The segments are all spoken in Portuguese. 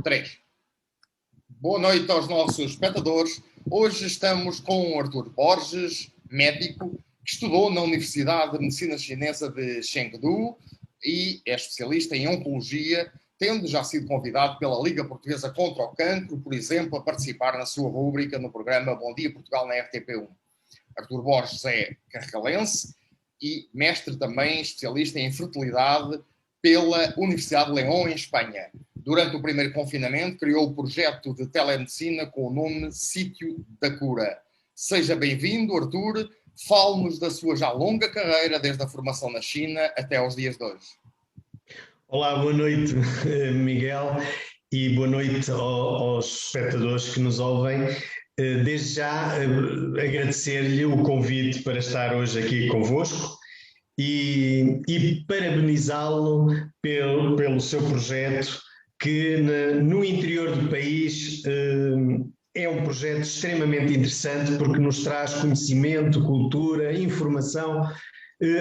Três. Boa noite aos nossos espectadores. Hoje estamos com o Artur Borges, médico, que estudou na Universidade de Medicina Chinesa de Chengdu e é especialista em oncologia, tendo já sido convidado pela Liga Portuguesa contra o Cancro, por exemplo, a participar na sua rúbrica no programa Bom Dia Portugal na RTP1. Artur Borges é carregalense e mestre também, especialista em fertilidade pela Universidade de León, em Espanha. Durante o primeiro confinamento, criou o projeto de telemedicina com o nome Sítio da Cura. Seja bem-vindo, Artur. Fale-nos da sua já longa carreira, desde a formação na China até aos dias de hoje. Olá, boa noite, Miguel, e boa noite aos espectadores que nos ouvem. Desde já agradecer-lhe o convite para estar hoje aqui convosco e parabenizá-lo pelo seu projeto, que no interior do país é um projeto extremamente interessante, porque nos traz conhecimento, cultura, informação,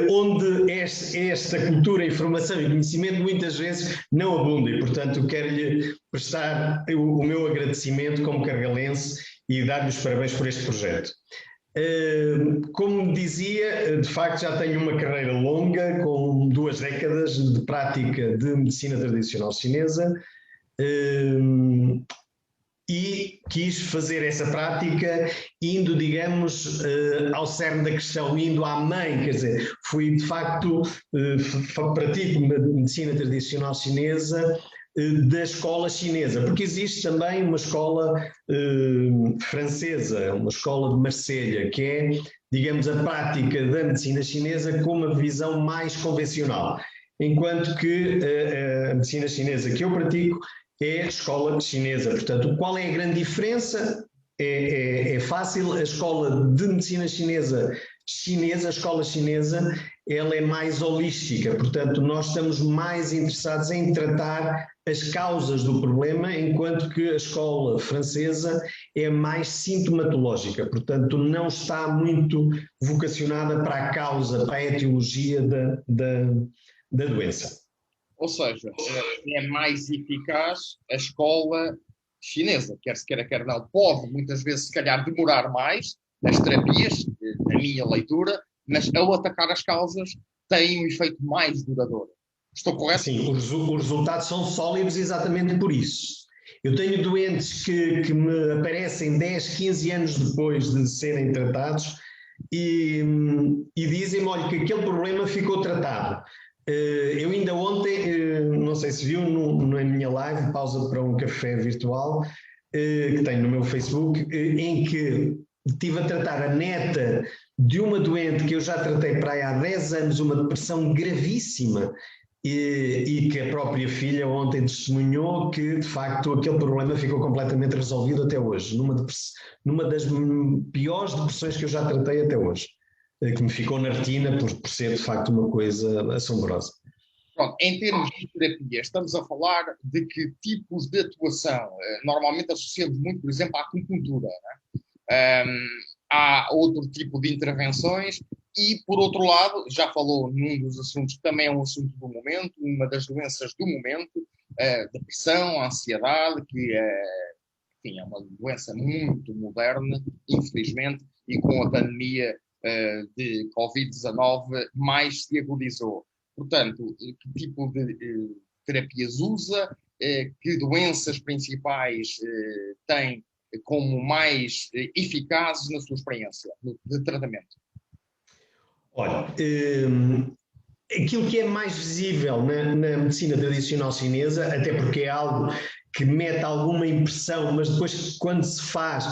onde esta cultura, informação e conhecimento muitas vezes não abunda, e portanto quero-lhe prestar o meu agradecimento como carregalense e dar-lhe os parabéns por este projeto. Como dizia, de facto já tenho uma carreira longa, com 2 décadas de prática de medicina tradicional chinesa, e quis fazer essa prática indo, digamos, ao cerne da questão, indo à mãe, quer dizer, fui de facto, pratico medicina tradicional chinesa da escola chinesa, porque existe também uma escola francesa, uma escola de Marselha, que é, digamos, a prática da medicina chinesa com uma visão mais convencional, enquanto que a medicina chinesa que eu pratico é a escola chinesa. Portanto, qual é a grande diferença? É fácil. A escola de medicina chinesa, a escola chinesa, ela é mais holística, portanto nós estamos mais interessados em tratar as causas do problema, enquanto que a escola francesa é mais sintomatológica, portanto não está muito vocacionada para a causa, para a etiologia da doença. Ou seja, é mais eficaz a escola chinesa, quer se queira, quer não. Pode, muitas vezes, se calhar, demorar mais as terapias, na minha leitura, mas ao atacar as causas tem um efeito mais duradouro. Estou correto? Sim, os resultados são sólidos exatamente por isso. Eu tenho doentes que me aparecem 10, 15 anos depois de serem tratados e dizem-me, olha, que aquele problema ficou tratado. Eu ainda ontem, não sei se viu, na minha live, pausa para um café virtual, que tenho no meu Facebook, em que estive a tratar a neta de uma doente que eu já tratei para aí há 10 anos, uma depressão gravíssima, e que a própria filha ontem testemunhou que, de facto, aquele problema ficou completamente resolvido até hoje, numa das piores depressões que eu já tratei até hoje, que me ficou na retina por ser, de facto, uma coisa assombrosa. Pronto, em termos de terapia, estamos a falar de que tipos de atuação? Normalmente associamos muito, por exemplo, à acupuntura, não é? Há outro tipo de intervenções e, por outro lado, já falou num dos assuntos que também é um assunto do momento, uma das doenças do momento, a depressão, a ansiedade, que enfim, é uma doença muito moderna, infelizmente, e com a pandemia de Covid-19 mais se agudizou. Portanto, que tipo de terapias usa, que doenças principais tem como mais eficazes na sua experiência de tratamento? Olha, aquilo que é mais visível na medicina tradicional chinesa, até porque é algo que mete alguma impressão, mas depois quando se faz,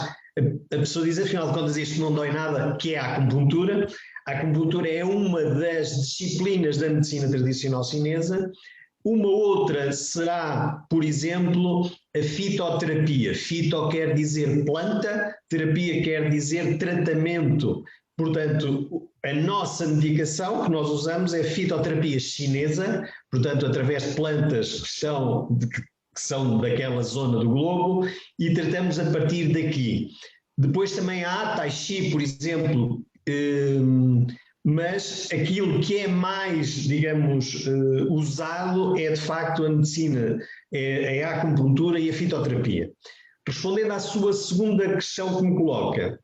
a pessoa diz, afinal de contas isto não dói nada, que é a acupuntura. A acupuntura é uma das disciplinas da medicina tradicional chinesa. Uma outra será, por exemplo, a fitoterapia. Fito quer dizer planta, terapia quer dizer tratamento. Portanto, a nossa medicação que nós usamos é fitoterapia chinesa, portanto, através de plantas que são daquela zona do globo, e tratamos a partir daqui. Depois também há Tai Chi, por exemplo, mas aquilo que é mais, digamos, usado é de facto a medicina, é a acupuntura e a fitoterapia. Respondendo à sua segunda questão que me coloca,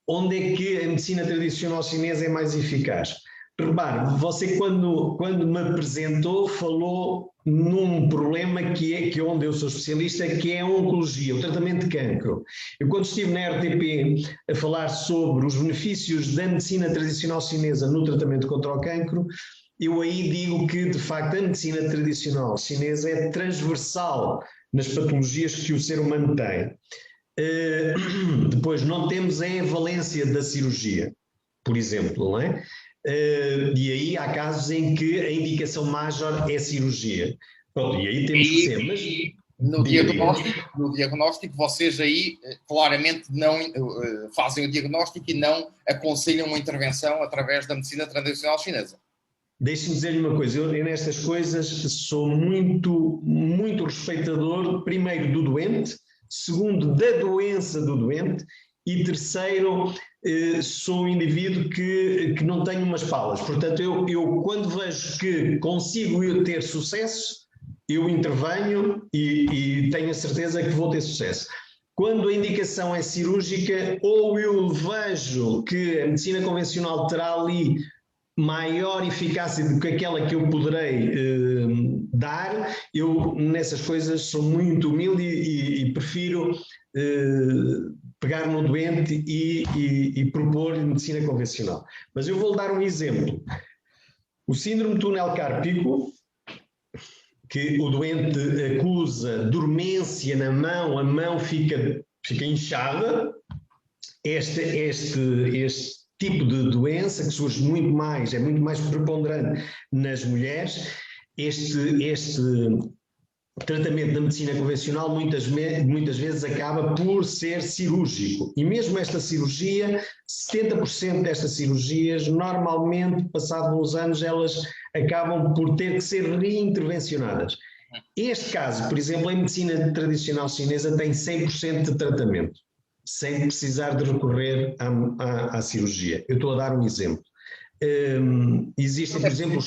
onde é que a medicina tradicional chinesa é mais eficaz? Repare, você quando me apresentou falou num problema que é onde eu sou especialista, que é a oncologia, o tratamento de cancro. Eu quando estive na RTP a falar sobre os benefícios da medicina tradicional chinesa no tratamento contra o cancro, eu aí digo que de facto a medicina tradicional chinesa é transversal nas patologias que o ser humano tem. Depois não temos a valência da cirurgia, por exemplo, não é? E aí há casos em que a indicação major é cirurgia. Pronto, e aí temos que ser, mas no diagnóstico, vocês aí claramente não fazem o diagnóstico e não aconselham uma intervenção através da medicina tradicional chinesa. Deixe-me dizer-lhe uma coisa, eu nestas coisas sou muito, muito respeitador, primeiro do doente, segundo da doença do doente e terceiro sou um indivíduo que não tenho umas palas. Portanto, eu quando vejo que consigo ter sucesso, eu intervenho e tenho a certeza que vou ter sucesso. Quando a indicação é cirúrgica, ou eu vejo que a medicina convencional terá ali maior eficácia do que aquela que eu poderei dar, eu nessas coisas sou muito humilde e prefiro pegar no doente e propor-lhe medicina convencional. Mas eu vou dar um exemplo. O síndrome túnel cárpico, que o doente acusa dormência na mão, a mão fica inchada, este tipo de doença que surge é muito mais preponderante nas mulheres, este tratamento da medicina convencional muitas vezes acaba por ser cirúrgico. E mesmo esta cirurgia, 70% destas cirurgias, normalmente, passados uns anos, elas acabam por ter que ser reintervencionadas. Este caso, por exemplo, a medicina tradicional chinesa tem 100% de tratamento, sem precisar de recorrer à cirurgia. Eu estou a dar um exemplo. Existem, por exemplo,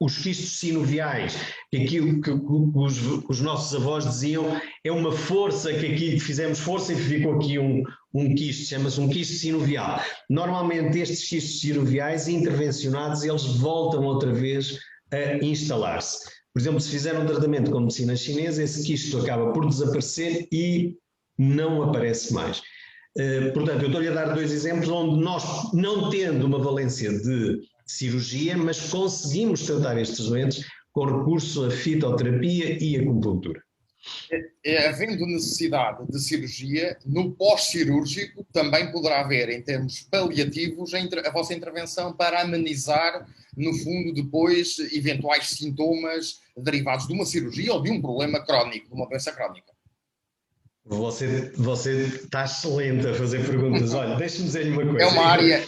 os quistos sinoviais, que aquilo que os nossos avós diziam é uma força, que aqui fizemos força e ficou aqui um quisto, chama-se um quisto sinovial. Normalmente estes quistos sinoviais intervencionados, eles voltam outra vez a instalar-se. Por exemplo, se fizer um tratamento com medicina chinesa, esse quisto acaba por desaparecer e não aparece mais. Portanto, eu estou-lhe a dar dois exemplos onde nós, não tendo uma valência de cirurgia, mas conseguimos tratar estes doentes com recurso à fitoterapia e acupuntura. Havendo necessidade de cirurgia, no pós-cirúrgico também poderá haver, em termos paliativos, a vossa intervenção para amenizar, no fundo, depois, eventuais sintomas derivados de uma cirurgia ou de um problema crónico, de uma doença crónica. Você está excelente a fazer perguntas. Olha, deixa-me dizer-lhe uma coisa.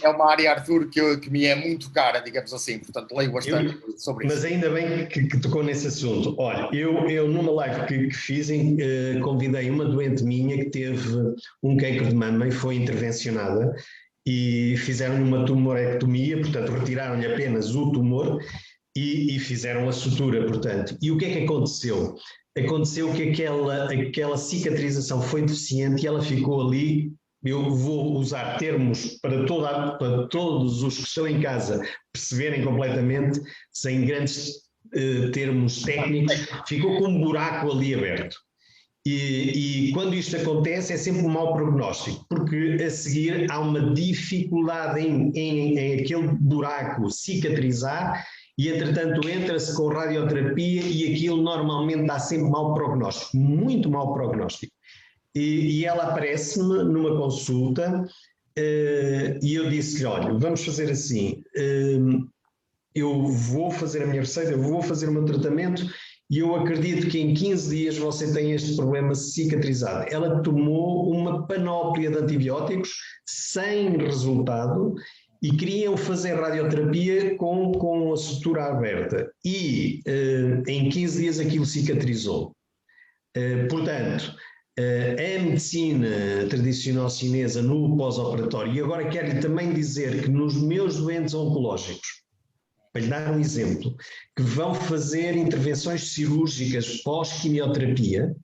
É uma área, Arthur, que me é muito cara, digamos assim, portanto leio bastante sobre isso. Mas ainda bem que tocou nesse assunto. Olha, eu numa live que fiz, convidei uma doente minha que teve um cancro de mama e foi intervencionada e fizeram-lhe uma tumorectomia, portanto retiraram-lhe apenas o tumor e fizeram a sutura, portanto. E o que é que aconteceu? Aconteceu que aquela cicatrização foi deficiente e ela ficou ali. Eu vou usar termos para todos os que estão em casa perceberem completamente, sem grandes termos técnicos, ficou com um buraco ali aberto. E quando isto acontece é sempre um mau prognóstico, porque a seguir há uma dificuldade em aquele buraco cicatrizar. E, entretanto, entra-se com radioterapia e aquilo normalmente dá sempre mau prognóstico, muito mau prognóstico. E ela aparece-me numa consulta e eu disse-lhe, olha, vamos fazer assim, eu vou fazer a minha receita, eu vou fazer o meu tratamento e eu acredito que em 15 dias você tem este problema cicatrizado. Ela tomou uma panóplia de antibióticos sem resultado e queriam fazer radioterapia com a sutura aberta. E em 15 dias aquilo cicatrizou. Portanto, a medicina tradicional chinesa no pós-operatório, e agora quero também dizer que nos meus doentes oncológicos, para lhe dar um exemplo, que vão fazer intervenções cirúrgicas pós-quimioterapia,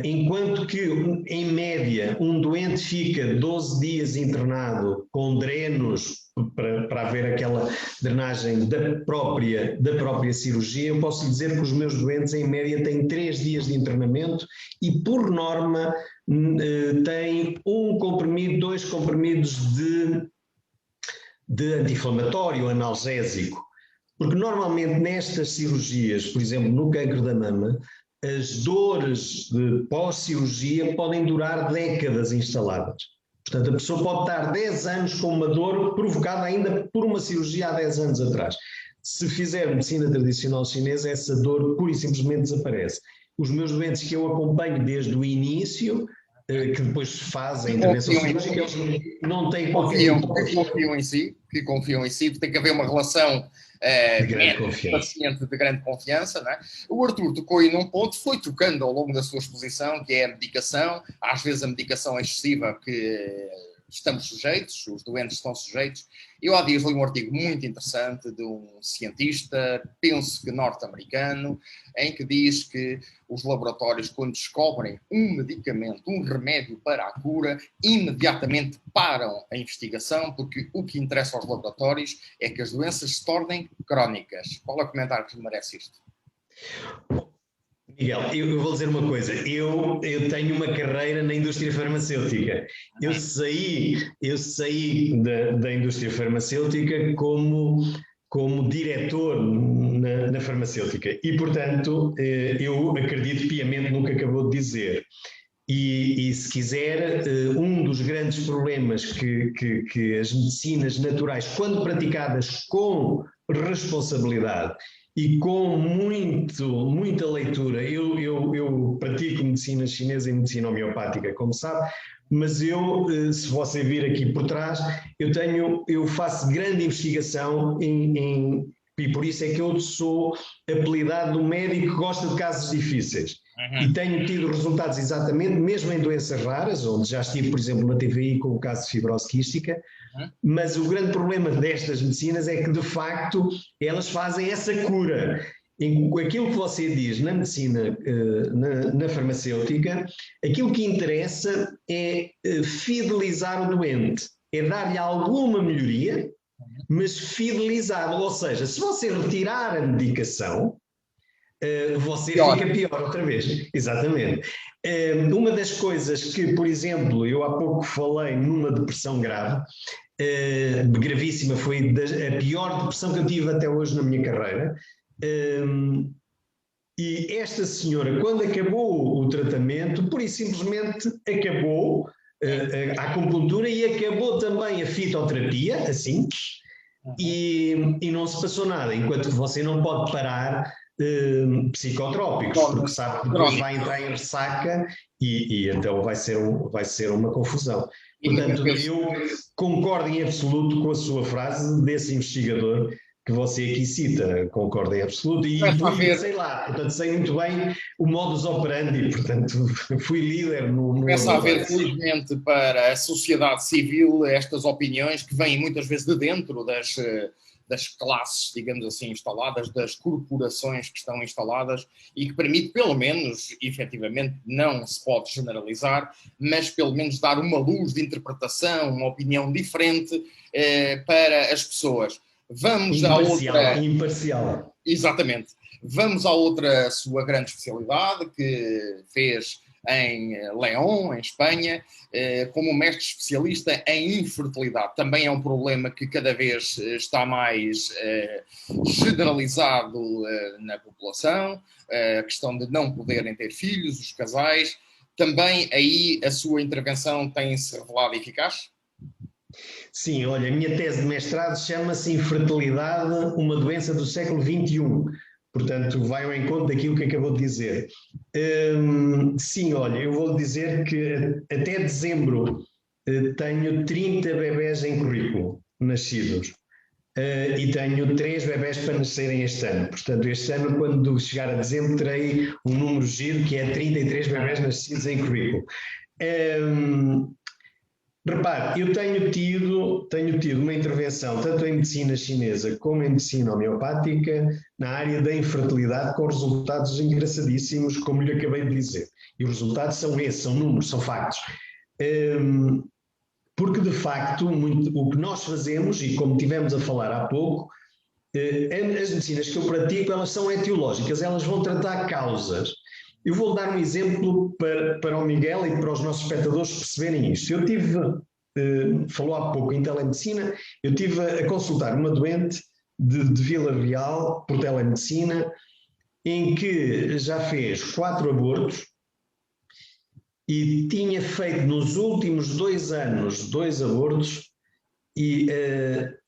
enquanto que, em média, um doente fica 12 dias internado com drenos para haver aquela drenagem da própria cirurgia, eu posso lhe dizer que os meus doentes, em média, têm 3 dias de internamento e, por norma, têm 1 comprimido, 2 comprimidos de anti-inflamatório, analgésico. Porque, normalmente, nestas cirurgias, por exemplo, no cancro da mama, as dores de pós-cirurgia podem durar décadas instaladas. Portanto, a pessoa pode estar 10 anos com uma dor provocada ainda por uma cirurgia há 10 anos atrás. Se fizer medicina tradicional chinesa, essa dor pura e simplesmente desaparece. Os meus doentes que eu acompanho desde o início, que depois fazem a intervenção cirúrgica, eles não têm qualquer tipo de... que confiam em si, tem que haver uma relação médico-paciente de grande confiança. Não é? O Artur tocou aí num ponto, foi tocando ao longo da sua exposição, que é a medicação, às vezes a medicação excessiva que estamos sujeitos, os doentes estão sujeitos. Eu há dias li um artigo muito interessante de um cientista, penso que norte-americano, em que diz que os laboratórios, quando descobrem um medicamento, um remédio para a cura, imediatamente param a investigação, porque o que interessa aos laboratórios é que as doenças se tornem crónicas. Qual é o comentário que lhe merece isto? Miguel, eu vou dizer uma coisa, eu tenho uma carreira na indústria farmacêutica, eu saí da indústria farmacêutica como diretor na farmacêutica e, portanto, eu acredito piamente no que acabou de dizer. E se quiser, um dos grandes problemas que as medicinas naturais, quando praticadas com responsabilidade e com muita leitura, eu pratico medicina chinesa e medicina homeopática, como sabe, mas se você vir aqui por trás, eu faço grande investigação e por isso é que eu sou apelidado do médico que gosta de casos difíceis. E tenho tido resultados exatamente, mesmo em doenças raras, onde já estive, por exemplo, na TVI com o caso de fibrose quística, mas o grande problema destas medicinas é que, de facto, elas fazem essa cura. Aquilo que você diz na medicina, na farmacêutica, aquilo que interessa é fidelizar o doente, é dar-lhe alguma melhoria, mas fidelizado, ou seja, se você retirar a medicação, você fica pior outra vez. Exatamente. Uma das coisas que, por exemplo, eu há pouco falei numa depressão grave, gravíssima, foi a pior depressão que eu tive até hoje na minha carreira, e esta senhora, quando acabou o tratamento, pura e simplesmente acabou a acupuntura e acabou também a fitoterapia, assim, e não se passou nada, enquanto que você não pode parar psicotrópicos, porque sabe que depois vai entrar em ressaca e então vai ser uma confusão. Portanto, eu concordo em absoluto com a sua frase desse investigador que você aqui cita, concordo em absoluto, e sei lá, portanto, sei muito bem o modus operandi, portanto, fui líder no... Começa a haver, felizmente, para a sociedade civil estas opiniões que vêm muitas vezes de dentro das classes, digamos assim, instaladas, das corporações que estão instaladas e que permite, pelo menos, efetivamente, não se pode generalizar, mas pelo menos dar uma luz de interpretação, uma opinião diferente para as pessoas. Vamos imparcial. Exatamente. Vamos à outra sua grande especialidade que fez em León, em Espanha, como mestre especialista em infertilidade. Também é um problema que cada vez está mais generalizado na população, a questão de não poderem ter filhos, os casais. Também aí a sua intervenção tem-se revelado eficaz? Sim, olha, a minha tese de mestrado chama-se Infertilidade, uma doença do século XXI. Portanto, vai ao encontro daquilo que acabou de dizer. Sim, olha, eu vou dizer que até dezembro tenho 30 bebés em currículo, nascidos. e tenho 3 bebés para nascerem este ano. Portanto, este ano, quando chegar a dezembro, terei um número giro que é 33 bebés nascidos em currículo. Repare, eu tenho tido uma intervenção tanto em medicina chinesa como em medicina homeopática na área da infertilidade com resultados engraçadíssimos, como lhe acabei de dizer. E os resultados são esses, são números, são factos. Porque, de facto, o que nós fazemos, e como tivemos a falar há pouco, as medicinas que eu pratico, elas são etiológicas, elas vão tratar causas. Eu vou dar um exemplo para o Miguel e para os nossos espectadores perceberem isto. Eu tive, falou há pouco em telemedicina, eu estive a consultar uma doente de Vila Real por telemedicina, em que já fez 4 abortos e tinha feito nos últimos 2 anos 2 abortos e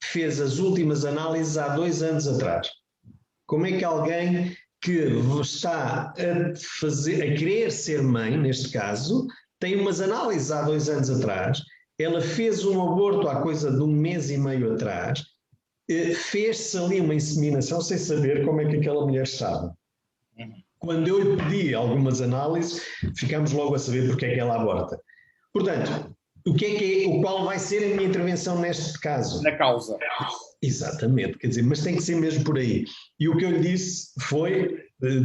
fez as últimas análises há 2 anos atrás. Como é que alguém que está a querer ser mãe, neste caso, tem umas análises há 2 anos atrás, ela fez um aborto há coisa de 1 mês e meio atrás, fez-se ali uma inseminação sem saber como é que aquela mulher estava. Quando eu lhe pedi algumas análises, ficámos logo a saber porque é que ela aborta. Portanto, qual vai ser a minha intervenção neste caso? Na causa. Exatamente, quer dizer, mas tem que ser mesmo por aí. E o que eu lhe disse foi,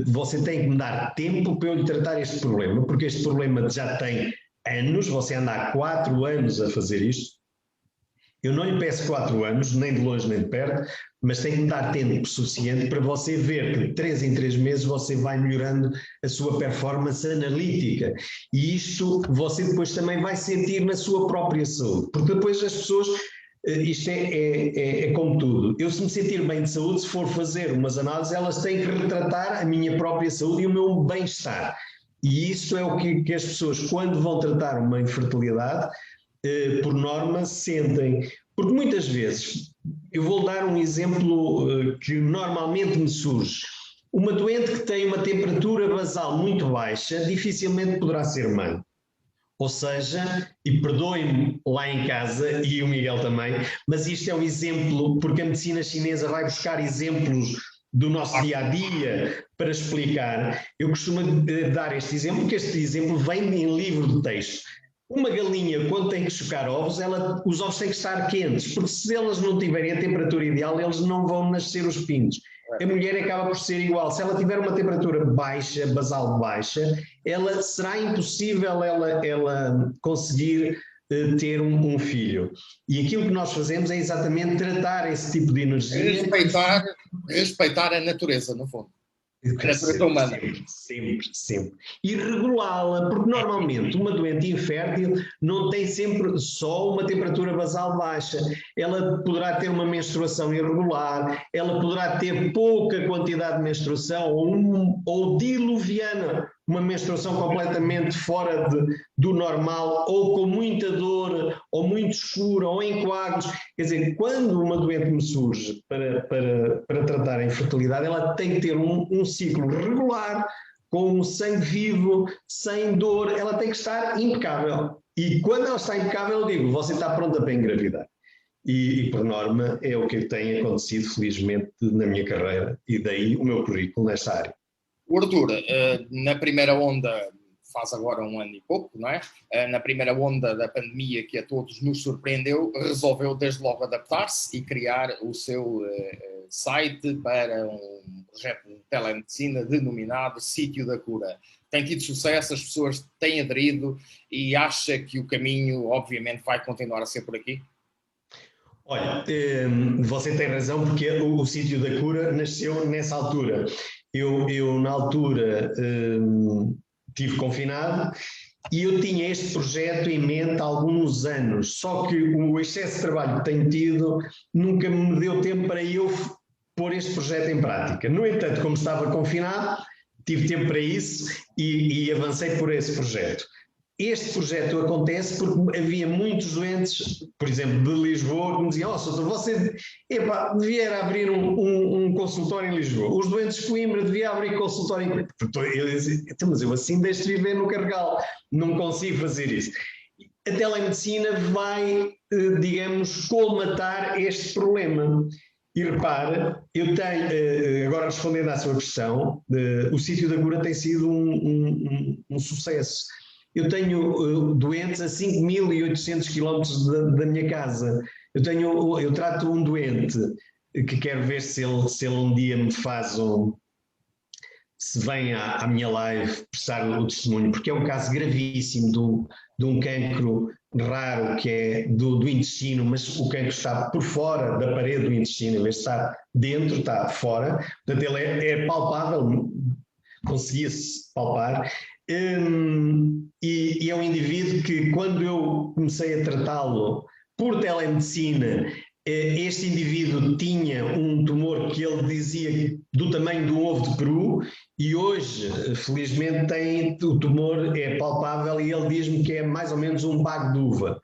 você tem que me dar tempo para eu lhe tratar este problema, porque este problema já tem anos, você anda há 4 anos a fazer isto. Eu não lhe peço 4 anos, nem de longe nem de perto, mas tem que me dar tempo suficiente para você ver que de 3 em 3 meses você vai melhorando a sua performance analítica. E isto você depois também vai sentir na sua própria saúde, porque depois as pessoas... Isto é como tudo. Eu, se me sentir bem de saúde, se for fazer umas análises, elas têm que retratar a minha própria saúde e o meu bem-estar. E isso é o que as pessoas, quando vão tratar uma infertilidade, por norma, sentem. Porque muitas vezes, eu vou dar um exemplo que normalmente me surge. Uma doente que tem uma temperatura basal muito baixa, dificilmente poderá ser mãe. Ou seja, e perdoem-me lá em casa, e o Miguel também, mas isto é um exemplo, porque a medicina chinesa vai buscar exemplos do nosso dia-a-dia para explicar. Eu costumo dar este exemplo, porque este exemplo vem em livro de texto. Uma galinha, quando tem que chocar ovos, os ovos têm que estar quentes, porque se elas não tiverem a temperatura ideal, eles não vão nascer os pintos. A mulher acaba por ser igual. Se ela tiver uma temperatura baixa, basal baixa, será impossível ela conseguir ter um filho. E aquilo que nós fazemos é exatamente tratar esse tipo de energia. Respeitar a natureza, no fundo. A natureza humana. Sempre. E regulá-la, porque normalmente uma doente infértil não tem sempre só uma temperatura basal baixa. Ela poderá ter uma menstruação irregular, ela poderá ter pouca quantidade de menstruação ou diluviana, uma menstruação completamente fora do normal, ou com muita dor, ou muito escura, ou em coágulos. Quer dizer, quando uma doente me surge para tratar a infertilidade, ela tem que ter um ciclo regular, com um sangue vivo, sem dor, ela tem que estar impecável. E quando ela está impecável, eu digo, você está pronta para engravidar. E por norma, é o que tem acontecido, felizmente, na minha carreira, e daí o meu currículo nesta área. O Arthur, na primeira onda, faz agora 1 ano e pouco, não é? Na primeira onda da pandemia que a todos nos surpreendeu, resolveu desde logo adaptar-se e criar o seu site para um projeto de telemedicina denominado Sítio da Cura. Tem tido sucesso, as pessoas têm aderido e acha que o caminho, obviamente, vai continuar a ser por aqui? Olha, você tem razão, porque o Sítio da Cura nasceu nessa altura. Eu na altura, estive confinado e eu tinha este projeto em mente há alguns anos, só que o excesso de trabalho que tenho tido nunca me deu tempo para eu pôr este projeto em prática. No entanto, como estava confinado, tive tempo para isso e avancei por esse projeto. Este projeto acontece porque havia muitos doentes, por exemplo, de Lisboa, que me diziam: Soutor, você devia abrir um consultório em Lisboa. Os doentes de Coimbra deviam abrir consultório em Coimbra. Eu dizia, mas eu assim deixo de viver no Carregal, não consigo fazer isso. A telemedicina vai, digamos, colmatar este problema. E repare, eu tenho, agora respondendo à sua questão, o sítio da cura tem sido um sucesso. Eu tenho doentes a 5.800 quilómetros da minha casa. Eu trato um doente que quero ver se ele um dia me faz se vem à minha live prestar o testemunho, porque é um caso gravíssimo de um cancro raro que é do intestino, mas o cancro está por fora da parede do intestino, em vez de estar dentro, está fora, portanto ele é palpável, conseguia-se palpar, e é um indivíduo que quando eu comecei a tratá-lo por telemedicina, este indivíduo tinha um tumor que ele dizia do tamanho de um ovo de peru e hoje, felizmente, o tumor é palpável e ele diz-me que é mais ou menos um bago de uva.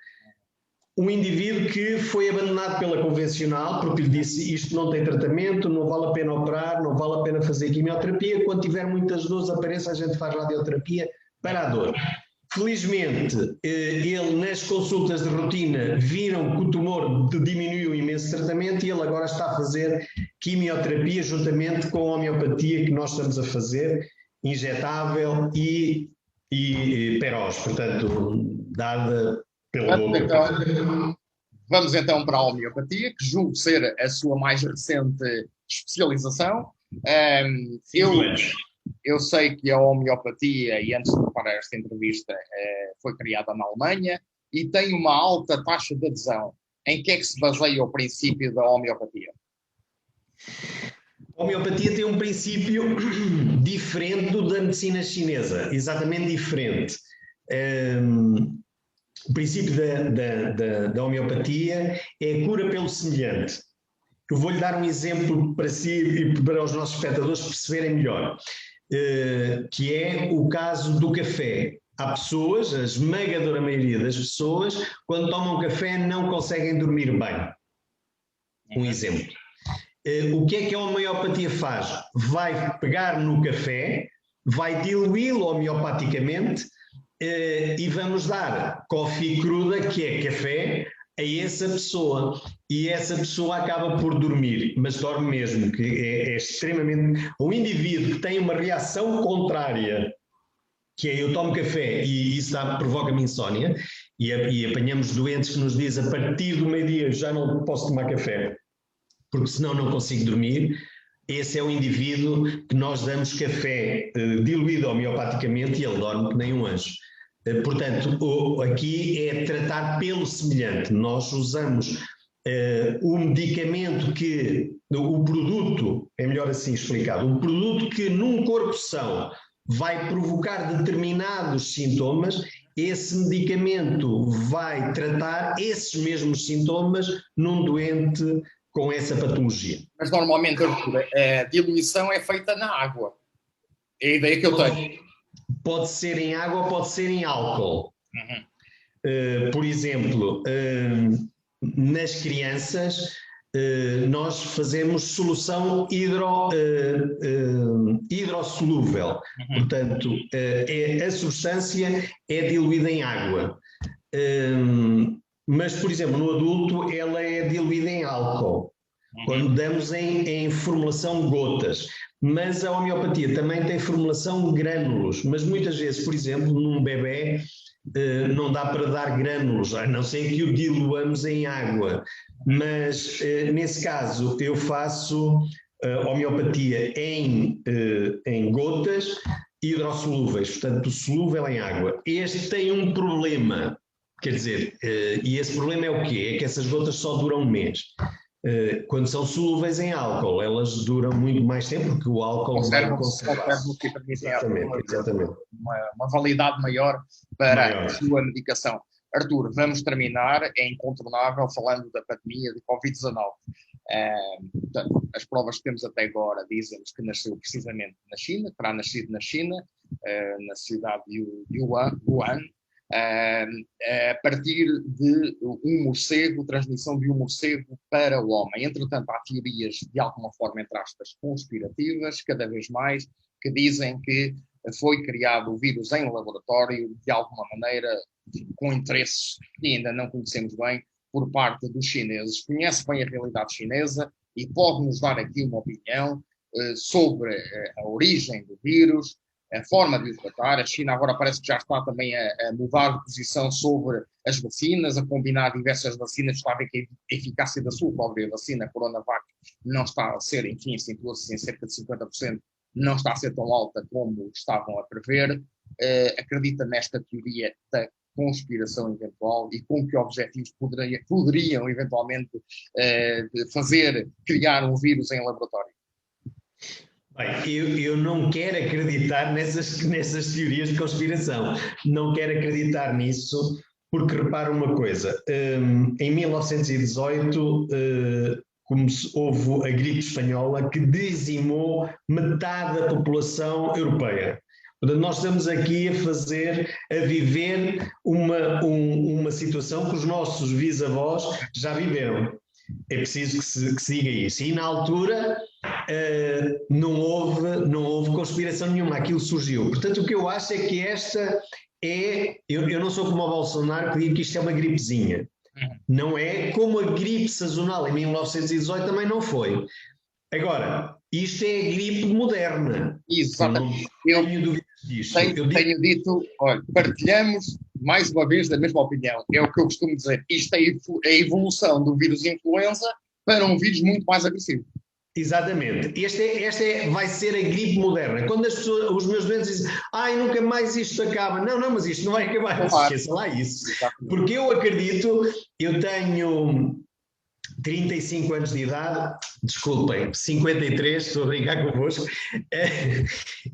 Um indivíduo que foi abandonado pela convencional porque lhe disse isto não tem tratamento, não vale a pena operar, não vale a pena fazer quimioterapia, quando tiver muitas dores apareça, a gente faz radioterapia para a dor. Felizmente, ele nas consultas de rotina viram que o tumor diminuiu imenso tratamento e ele agora está a fazer quimioterapia juntamente com a homeopatia que nós estamos a fazer, injetável e perós, portanto, dada pela boca. Vamos então para a homeopatia, que julgo ser a sua mais recente especialização. Eu sei que a homeopatia, e antes de preparar esta entrevista, foi criada na Alemanha e tem uma alta taxa de adesão. Em que é que se baseia o princípio da homeopatia? A homeopatia tem um princípio diferente do da medicina chinesa, exatamente diferente. O princípio da homeopatia é a cura pelo semelhante. Eu vou-lhe dar um exemplo para si e para os nossos espectadores perceberem melhor. Que é o caso do café. Há pessoas, a esmagadora maioria das pessoas, quando tomam café não conseguem dormir bem. Um exemplo. O que é que a homeopatia faz? Vai pegar no café, vai diluí-lo homeopaticamente e vamos dar coffee cruda, que é café, a essa pessoa. E essa pessoa acaba por dormir, mas dorme mesmo, que é extremamente... Um indivíduo que tem uma reação contrária, que é eu tomo café e isso provoca-me insónia, e apanhamos doentes que nos dizem a partir do meio-dia já não posso tomar café, porque senão não consigo dormir. Esse é o indivíduo que nós damos café diluído homeopaticamente e ele dorme que nem um anjo. Portanto, aqui é tratar pelo semelhante. Nós usamos o medicamento o produto, é melhor assim explicado, o produto que num corpo são vai provocar determinados sintomas, esse medicamento vai tratar esses mesmos sintomas num doente com essa patologia. Mas normalmente a diluição é feita na água. É a ideia que eu tenho. Pode ser em água, pode ser em álcool. Por exemplo, nas crianças, nós fazemos solução hidrossolúvel. Portanto, a substância é diluída em água. Mas, por exemplo, no adulto, ela é diluída em álcool. Quando damos em formulação gotas. Mas a homeopatia também tem formulação de grânulos, mas muitas vezes, por exemplo, num bebê não dá para dar grânulos, a não ser que o diluamos em água. Mas nesse caso eu faço homeopatia em gotas hidrossolúveis, portanto solúvel em água. Este tem um problema, quer dizer, e esse problema é o quê? É que essas gotas só duram um mês. Quando são solúveis em álcool, elas duram muito mais tempo, porque o álcool vai conservar. Exatamente. Uma validade maior para a sua medicação. Artur, vamos terminar, é incontornável, falando da pandemia de Covid-19. Portanto, as provas que temos até agora dizem-nos que nasceu precisamente na China, terá nascido na China, na cidade de Wuhan, a partir de um morcego, transmissão de um morcego para o homem. Entretanto, há teorias, de alguma forma, entre aspas, conspirativas, cada vez mais, que dizem que foi criado o vírus em laboratório, de alguma maneira, com interesses que ainda não conhecemos bem, por parte dos chineses. Conhece bem a realidade chinesa, e pode-nos dar aqui uma opinião sobre a origem do vírus, a forma de o tratar. A China agora parece que já está também a mudar de posição sobre as vacinas, a combinar diversas vacinas. Está a ver que a eficácia da sua própria vacina, a Coronavac, não está a ser, enfim, sentou-se em cerca de 50%, não está a ser tão alta como estavam a prever. Acredita nesta teoria da conspiração eventual e com que objetivos poderiam eventualmente criar um vírus em laboratório? Bem, eu não quero acreditar nessas teorias de conspiração. Não quero acreditar nisso, porque repara uma coisa, em 1918 houve a gripe espanhola que dizimou metade da população europeia. Portanto, nós estamos aqui a viver uma situação que os nossos bisavós já viveram. É preciso que se diga isso. E na altura não houve conspiração nenhuma, aquilo surgiu. Portanto, o que eu acho é que esta é... Eu não sou como o Bolsonaro que diz que isto é uma gripezinha. Não é como a gripe sazonal em 1918 também não foi. Agora, isto é a gripe moderna. Exatamente. Eu não tenho dúvidas disto. Tenho dito, olha, partilhamos mais uma vez da mesma opinião. É o que eu costumo dizer. Isto é a evolução do vírus influenza para um vírus muito mais agressivo. Exatamente. Esta vai ser a gripe moderna. Quando os meus doentes dizem, nunca mais isto acaba. Não, mas isto não vai acabar. Esqueça lá isso. Exatamente. Porque eu acredito, eu tenho 35 anos de idade, desculpem, 53, estou a brincar convosco.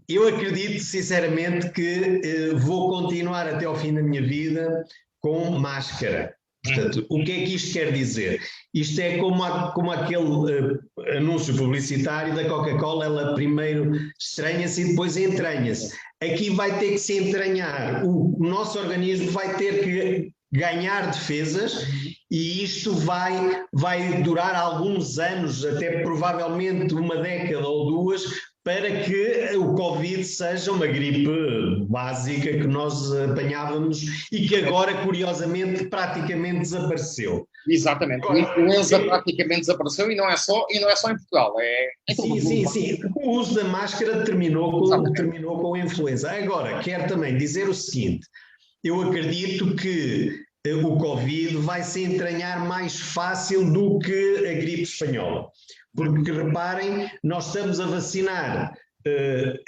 Eu acredito sinceramente que vou continuar até ao fim da minha vida com máscara. Portanto, o que é que isto quer dizer? Isto é como aquele anúncio publicitário da Coca-Cola, ela primeiro estranha-se e depois entranha-se. Aqui vai ter que se entranhar, o nosso organismo vai ter que ganhar defesas e isto vai durar alguns anos, até provavelmente uma década ou duas, para que o Covid seja uma gripe básica que nós apanhávamos e que agora, curiosamente, praticamente desapareceu. Exatamente, a influenza praticamente desapareceu e não é só em Portugal. Sim. O uso da máscara terminou com a influenza. Agora, quero também dizer o seguinte, eu acredito que o Covid vai se entranhar mais fácil do que a gripe espanhola. Porque, reparem, nós estamos a vacinar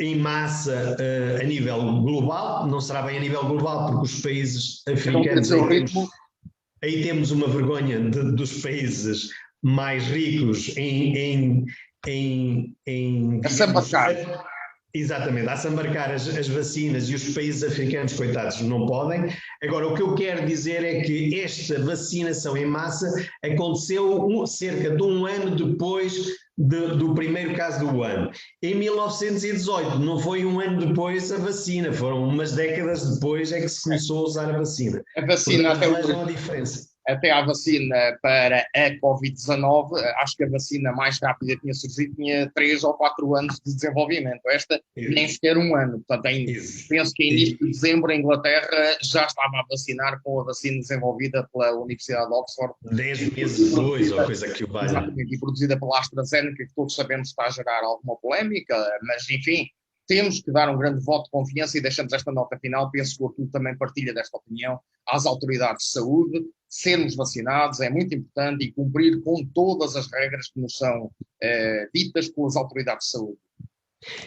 em massa a nível global, não será bem a nível global, porque os países africanos, aí temos uma vergonha dos países mais ricos em exatamente, a sambarcar as vacinas, e os países africanos, coitados, não podem. Agora, o que eu quero dizer é que esta vacinação em massa aconteceu cerca de um ano depois do primeiro caso do ano. Em 1918, não foi um ano depois a vacina, foram umas décadas depois é que se começou a usar a vacina. A vacina vejam a diferença. Até à vacina para a Covid-19, acho que a vacina mais rápida tinha surgido, tinha 3 ou 4 anos de desenvolvimento. Esta nem sequer um ano. Portanto, penso que em início de dezembro a Inglaterra já estava a vacinar com a vacina desenvolvida pela Universidade de Oxford. 10 meses depois, ou coisa que o valha. Exatamente, e produzida pela AstraZeneca, que todos sabemos que está a gerar alguma polémica, mas enfim, temos que dar um grande voto de confiança e deixamos esta nota final, penso que o Artur também partilha desta opinião, às autoridades de saúde, sermos vacinados é muito importante e cumprir com todas as regras que nos são ditas pelas autoridades de saúde.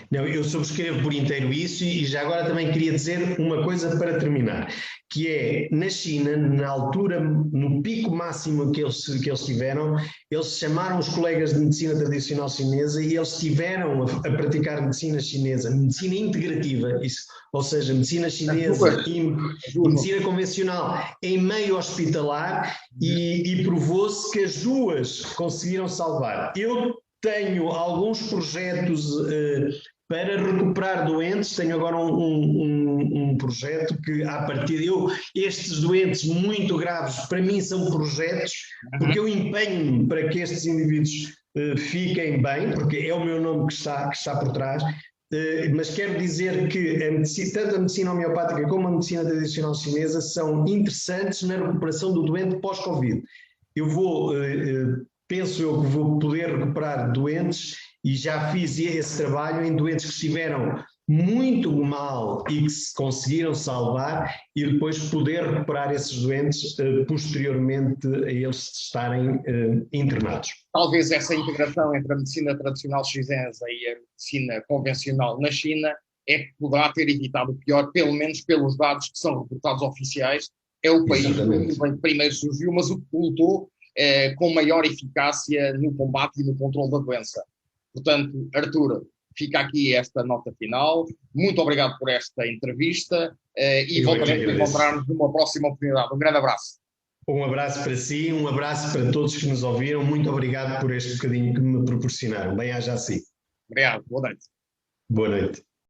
Não, eu subscrevo por inteiro isso e já agora também queria dizer uma coisa para terminar, que é, na China, na altura, no pico máximo que eles tiveram, eles chamaram os colegas de medicina tradicional chinesa e eles estiveram a praticar medicina chinesa, medicina integrativa, ou seja, medicina chinesa e medicina convencional em meio hospitalar e provou-se que as duas conseguiram salvar. Eu tenho alguns projetos para recuperar doentes, tenho agora um projeto que, a partir estes doentes muito graves, para mim são projetos, porque eu empenho-me para que estes indivíduos fiquem bem, porque é o meu nome que está por trás, mas quero dizer que tanto a medicina homeopática como a medicina tradicional chinesa são interessantes na recuperação do doente pós-Covid. Eu vou penso eu que vou poder recuperar doentes, e já fiz esse trabalho em doentes que estiveram muito mal e que se conseguiram salvar, e depois poder recuperar esses doentes posteriormente a eles estarem internados. Talvez essa integração entre a medicina tradicional chinesa e a medicina convencional na China é que poderá ter evitado o pior, pelo menos pelos dados que são reportados oficiais. É o país que primeiro surgiu, mas o que lutou com maior eficácia no combate e no controle da doença. Portanto, Artur, fica aqui esta nota final. Muito obrigado por esta entrevista e voltaremos a encontrar-nos numa próxima oportunidade. Um grande abraço. Um abraço para si, um abraço para todos que nos ouviram. Muito obrigado por este bocadinho que me proporcionaram. Bem-aja assim. Obrigado. Boa noite. Boa noite.